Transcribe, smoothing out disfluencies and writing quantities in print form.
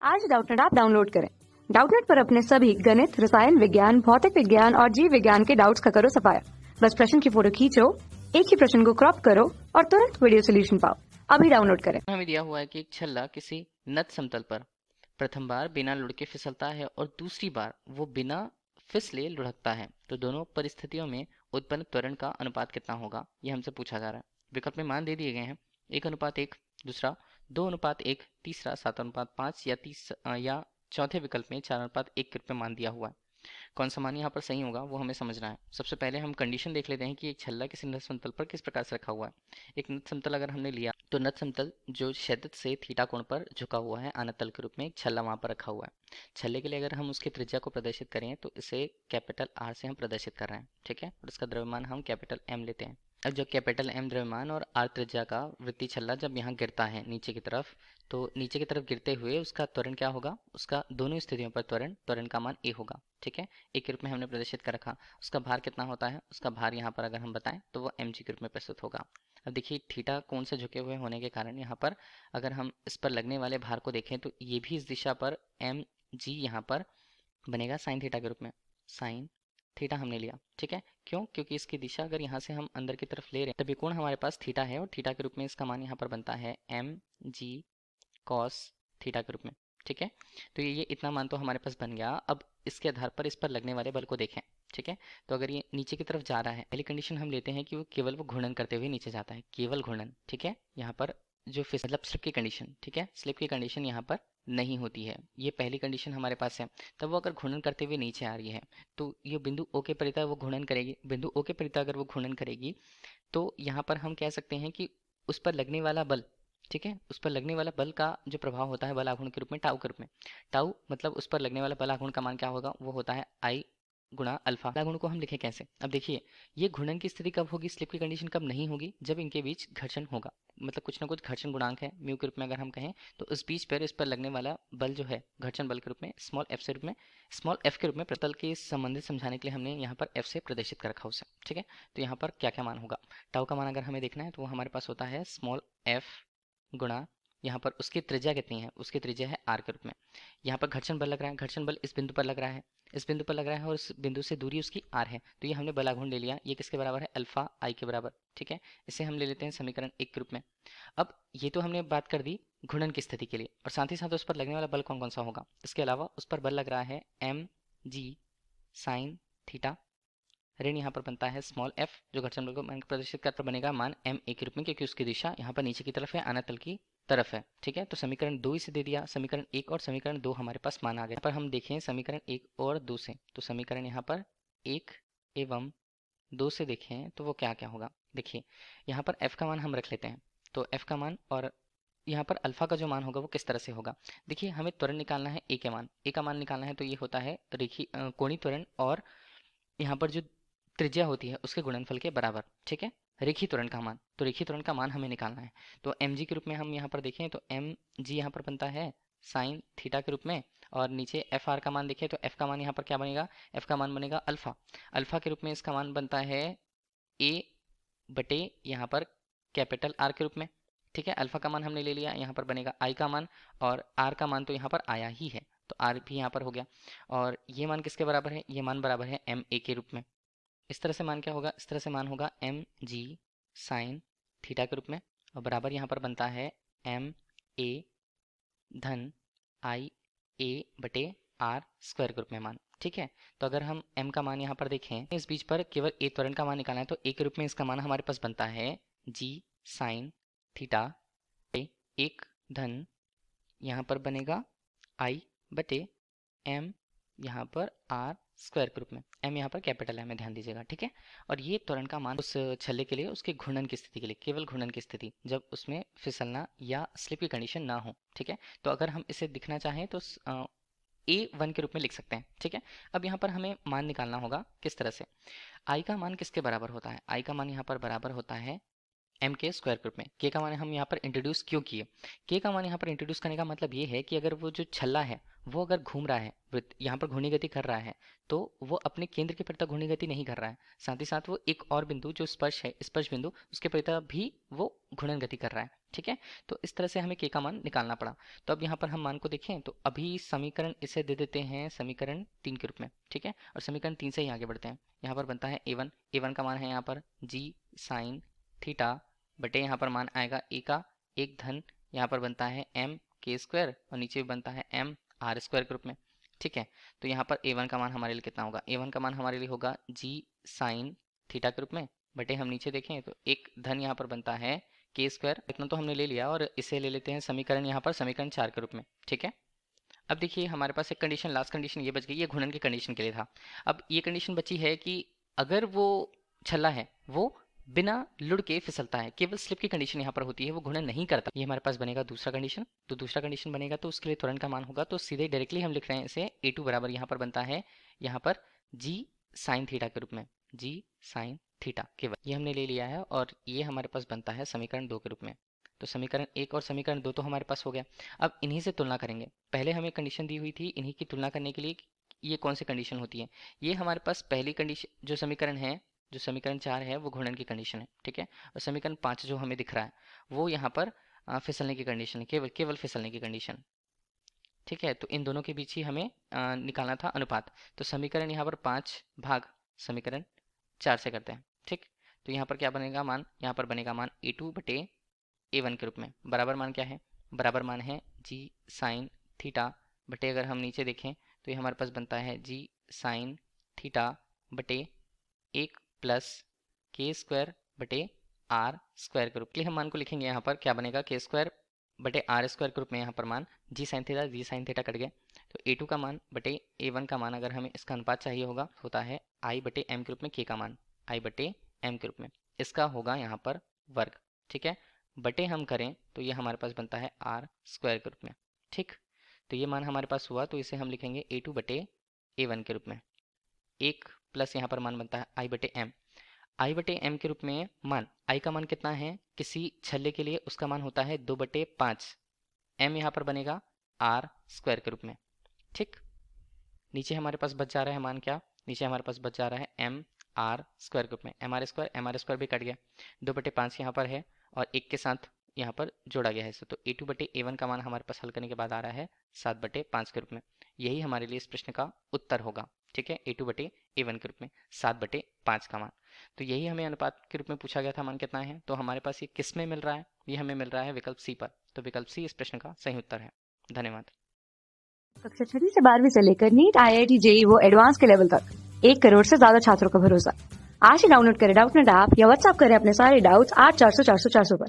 आज Doubtnut app download करें। Doubtnut पर अपने सभी गणित, रसायन विज्ञान, भौतिक विज्ञान और जीव विज्ञान के डाउट्स का करो सफाया। बस प्रश्न की फोटो खींचो, एक ही प्रश्न को क्रॉप करो और तुरंत वीडियो सोल्यूशन पाओ। अभी डाउनलोड करें। हमें दिया हुआ है कि एक छल्ला किसी नत समतल पर प्रथम बार बिना लुढ़के फिसलता है और दूसरी बार वो बिना फिसले लुढ़कता है, तो दोनों परिस्थितियों में उत्पन्न त्वरण का अनुपात कितना होगा, ये हमसे पूछा जा रहा है। विकल्प में मान दे दिए गए हैं, 1:1, दूसरा 2:1, तीसरा 7:5 या चौथे विकल्प में 4:1 के रूप में मान दिया हुआ है। कौन सा मान यहाँ पर सही होगा वो हमें समझना है। सबसे पहले हम कंडीशन देख लेते हैं कि एक छल्ला किसी नत समतल पर किस प्रकार से रखा हुआ है। एक नत समतल अगर हमने लिया तो नत समतल जो क्षैतिज से थीटा कोण पर झुका हुआ है अनतल के रूप में एक छल्ला वहां पर रखा हुआ है। छल्ले के लिए अगर हम उसकी त्रिज्या को प्रदर्शित करें तो इसे कैपिटल आर से हम प्रदर्शित कर रहे हैं, ठीक है, और इसका द्रव्यमान हम कैपिटल एम लेते हैं। अब जो कैपिटल एम द्रव्यमान और आर त्रिज्या का वृत्तीय छल्ला जब यहाँ गिरता है नीचे की तरफ, तो नीचे की तरफ गिरते हुए उसका त्वरण क्या होगा, उसका दोनों स्थितियों पर त्वरण का मान ए होगा, ठीक है। एक के रूप में हमने प्रदर्शित कर रखा। उसका भार कितना होता है, उसका भार यहाँ पर अगर हम बताएं तो वो mg के रूप में प्रस्तुत होगा। अब देखिए थीटा कोण से झुके हुए होने के कारण यहाँ पर अगर हम इस पर लगने वाले भार को देखें तो ये भी इस दिशा पर mg यहाँ पर बनेगा साइन थीटा के रूप में। साइन थीटा हमने लिया, ठीक है। क्यों? क्योंकि इसकी दिशा अगर यहाँ से हम अंदर की तरफ ले रहे हैं तभी कोण हमारे पास थीटा है और थीटा के रूप में इसका मान यहाँ पर बनता है mg cos थीटा के रूप में, ठीक है। तो ये इतना मान तो हमारे पास बन गया। अब इसके आधार पर इस पर लगने वाले बल को देखें, ठीक है। तो अगर ये नीचे की तरफ जा रहा है, पहली कंडीशन हम लेते हैं कि वो केवल वो घूर्णन करते हुए नीचे जाता है, केवल घूर्णन, ठीक है। यहाँ पर जो मतलब स्लिप की कंडीशन, ठीक है, स्लिप की कंडीशन यहाँ पर नहीं होती है, ये पहली कंडीशन हमारे पास है। तब वो अगर घूर्णन करते हुए नीचे आ रही है तो ये बिंदु ओ के परितः वो घूर्णन करेगी, बिंदु ओ के परितः अगर वो घूर्णन करेगी तो यहाँ पर हम कह सकते हैं कि उस पर लगने वाला बल, ठीक है, उस पर लगने वाला बल का जो प्रभाव होता है बल आघूर्ण के रूप में टाउ के रूप में। टाउ मतलब उस पर लगने वाला बल आघूर्ण का मान क्या होगा, वो होता है आई गुणा अल्फा। बल आघूर्ण को हम लिखें कैसे, अब देखिए ये घूर्णन की स्थिति कब होगी, स्लिप की कंडीशन कब नहीं होगी, जब इनके बीच घर्षण होगा, मतलब कुछ ना कुछ घर्षण गुणांक है म्यू के रूप में अगर हम कहें, तो इस पर लगने वाला बल जो है घर्षण बल के रूप में स्मॉल एफ से रूप में, स्मॉल एफ के रूप में प्रतल के संबंधित समझाने के लिए हमने यहाँ पर एफ से प्रदर्शित कर रखा उसे, ठीक है। तो यहाँ पर क्या क्या मान होगा, टाउ का मान अगर हमें देखना है तो वो हमारे पास होता है स्मॉल एफ गुणा, यहाँ पर उसकी त्रिज्या कितनी है, उसकी त्रिज्या है आर के रूप में। यहाँ पर घर्षण बल लग रहा है, घर्षण बल इस बिंदु पर लग रहा है, इस बिंदु पर लग रहा है और इस बिंदु से दूरी उसकी आर है, तो ये हमने बल आघूर्ण ले लिया, ये किसके बराबर है, अल्फा आई के बराबर, ठीक है। इसे हम ले लेते हैं समीकरण 1 के रूप में। अब ये तो हमने बात कर दी घूर्णन की स्थिति के लिए, और साथ ही साथ उस पर लगने वाला बल कौन कौन सा होगा, इसके अलावा उस पर बल लग रहा है एम जी साइन थीटा, ऋण यहाँ पर बनता है स्मॉल एफ जो घर्षण बल को प्रदर्शित कर बनेगा मान एम ए के रूप में, क्योंकि उसकी दिशा यहाँ पर नीचे की तरफ है, अनातल की तरफ है, ठीक है। तो समीकरण 2 इसे दे दिया, समीकरण 1 और समीकरण 2 हमारे पास मान आ गए। यहाँ पर हम देखें समीकरण 1 और 2 से, तो समीकरण यहाँ पर 1 एवं 2 से देखें तो वो क्या क्या होगा। देखिए यहाँ पर f का मान हम रख लेते हैं, तो f का मान और यहाँ पर अल्फा का जो मान होगा वो किस तरह से होगा। देखिए हमें त्वरण निकालना है, a के मान, a का मान निकालना है, तो ये होता है रेखी कोणीय त्वरण और यहाँ पर जो त्रिज्या होती है उसके गुणनफल के बराबर, ठीक है, रेखीय त्वरण का मान। तो रेखीय त्वरण का मान हमें निकालना है, तो mg के रूप में हम यहाँ पर देखें तो mg यहाँ पर बनता है साइन थीटा के रूप में, और नीचे एफ आर का मान देखें तो एफ का मान यहाँ पर क्या बनेगा, एफ का मान बनेगा अल्फा, अल्फा के रूप में इसका मान बनता है ए बटे यहाँ पर कैपिटल आर के रूप में, ठीक है। अल्फा का मान हमने ले लिया, यहाँ पर बनेगा आई का मान, और आर का मान तो यहाँ पर आया ही है, तो आर भी यहाँ पर हो गया, और ये मान किसके बराबर है, ये मान बराबर है एम ए के रूप में। इस तरह से मान क्या होगा, इस तरह से मान होगा एम जी साइन थीटा के रूप में, और बराबर यहाँ पर बनता है एम ए धन आई ए बटे आर स्क्वायर के रूप में मान, ठीक है। तो अगर हम m का मान यहाँ पर देखें, इस बीच पर केवल a त्वरण का मान निकालना है, तो a के रूप में इसका मान हमारे पास बनता है g साइन थीटा बटे 1 धन यहाँ पर बनेगा i बटे m यहाँ पर r स्क्वायर के रूप में, m यहाँ पर कैपिटल है, में ध्यान दीजिएगा, ठीक है। और ये त्वरण का मान उस छल्ले के लिए उसके घूर्णन की स्थिति के लिए, केवल घूर्णन की स्थिति जब उसमें फिसलना या स्लिप की कंडीशन ना हो, ठीक है। तो अगर हम इसे दिखना चाहें तो A1 के रूप में लिख सकते हैं, ठीक है। अब यहाँ पर हमें मान निकालना होगा किस तरह से, I का मान किसके बराबर होता है, I का मान यहाँ पर बराबर होता है एम के स्क्वायर के रूप में। के का मान हम यहाँ पर इंट्रोड्यूस क्यों किए, के का मान यहाँ पर इंट्रोड्यूस करने का मतलब ये है कि अगर वो जो छल्ला है वो अगर घूम रहा है, वृत्त यहाँ पर घूर्णी गति कर रहा है, तो वो अपने केंद्र के परितः घूर्णी गति नहीं कर रहा है, साथ ही साथ वो एक और बिंदु जो स्पर्श है, स्पर्श बिंदु, उसके परितः भी वो घूर्णन गति कर रहा है। ठीक है, तो इस तरह से हमें के का मान निकालना पड़ा। तो अब यहाँ पर हम मान को देखें तो अभी समीकरण इसे दे देते हैं समीकरण 3 के रूप में। ठीक है, और समीकरण 3 से ही आगे बढ़ते हैं। यहाँ पर बनता है a1 का मान है यहाँ पर g साइन थीटा बटे यहाँ पर मान आएगा a का एक धन यहाँ पर बनता है m के स्क्वायर और नीचे भी बनता है m आर स्क्वायर के रूप में। ठीक है, तो यहाँ पर a1 का मान हमारे लिए कितना होगा, a1 का मान हमारे लिए होगा g साइन थीटा के रूप में बटे हम नीचे देखें तो एक धन यहाँ पर बनता है के स्क्वायर। इतना तो हमने ले लिया और इसे ले लेते हैं समीकरण यहाँ पर समीकरण 4 के रूप में। ठीक है, अब देखिए हमारे पास एक कंडीशन, लास्ट कंडीशन ये बच गई, ये घूर्णन की कंडीशन के लिए था। अब ये कंडीशन बची है कि अगर वो छल्ला है वो बिना लुढ़ के फिसलता है, केवल स्लिप की कंडीशन यहाँ पर होती है, वो घूर्णन नहीं करता। ये हमारे पास बनेगा दूसरा कंडीशन। तो दूसरा कंडीशन बनेगा तो उसके लिए त्वरण का मान होगा, तो सीधे डायरेक्टली हम लिख रहे हैं इसे a2 बराबर यहाँ पर बनता है यहाँ पर g साइन थीटा के रूप में, g साइन थीटा केवल ये हमने ले लिया है और ये हमारे पास बनता है समीकरण 2 के रूप में। तो समीकरण 1 और समीकरण 2 तो हमारे पास हो गया। अब इन्हीं से तुलना करेंगे। पहले हमें कंडीशन दी हुई थी इन्हीं की तुलना करने के लिए ये कौन सी कंडीशन होती है। ये हमारे पास पहली कंडीशन जो समीकरण है, जो समीकरण 4 है वो घूर्णन की कंडीशन है। ठीक है, और समीकरण 5 जो हमें दिख रहा है वो यहाँ पर फिसलने की कंडीशन है, केवल फिसलने की कंडीशन। ठीक है, तो इन दोनों के बीच ही हमें निकालना था अनुपात। तो समीकरण यहाँ पर 5 भाग समीकरण 4 से करते हैं। ठीक, तो यहाँ पर क्या बनेगा मान, यहाँ पर बनेगा मान a2 बटे a1 के रूप में। बराबर मान क्या है, बराबर मान है g साइन थीटा बटे, अगर हम नीचे देखें तो ये हमारे पास बनता है g साइन थीटा बटे 1 प्लस के स्क्वायर बटे आर स्क्वायर के रूप में। हम मान को लिखेंगे यहाँ पर क्या बनेगा, के स्क्वायर बटे आर स्क्वायर के रूप में यहाँ पर मान जी साइन थीटा कट गया। तो a2 का मान बटे a1 का मान, अगर हमें इसका अनुपात चाहिए होगा, होता है i बटे m के रूप में, k का मान i बटे m के रूप में, इसका होगा यहाँ पर वर्ग। ठीक है, बटे हम करें तो ये हमारे पास बनता है आर स्क्वायर के रूप में। ठीक, तो ये मान हमारे पास हुआ, तो इसे हम लिखेंगे a2 बटे a1 के रूप में। एक प्लस यहाँ पर मान बनता है i बटे m, i बटे m के रूप में मान, i का मान कितना है किसी छल्ले के लिए, उसका मान होता है 2 बटे 5, m यहाँ पर बनेगा r स्क्वायर के रूप में। ठीक, नीचे हमारे पास बच जा रहा है मान क्या, नीचे हमारे पास बच जा रहा है m r स्क्वायर के रूप में, m r स्क्वायर भी कट गया, 2 बटे 5 यहाँ पर है और 1 के साथ यहाँ पर जोड़ा गया है इसे। तो a2 बटे a1 का मान हमारे पास हल करने के बाद आ रहा है 7 बटे 5 के रूप में। यही हमारे लिए इस प्रश्न का उत्तर होगा। ठीक है, a2 बटे a1 के रूप में 7 बटे 5 का मान। तो यही हमें अनुपात के रूप में पूछा गया था, मान कितना है। तो हमारे पास ये किस में मिल रहा है, ये हमें मिल रहा है विकल्प सी पर। तो विकल्प सी इस प्रश्न का सही उत्तर है। धन्यवाद। कक्षा 6 से 12वीं से लेकर नीट, IIT, JEE वो एडवांस के लेवल तक 1 करोड़ से ज्यादा छात्रों का भरोसा। आज ही डाउनलोड करें डाउटनेट ऐप या व्हाट्सएप करें अपने सारे डाउट्स 8400 400 400 पर।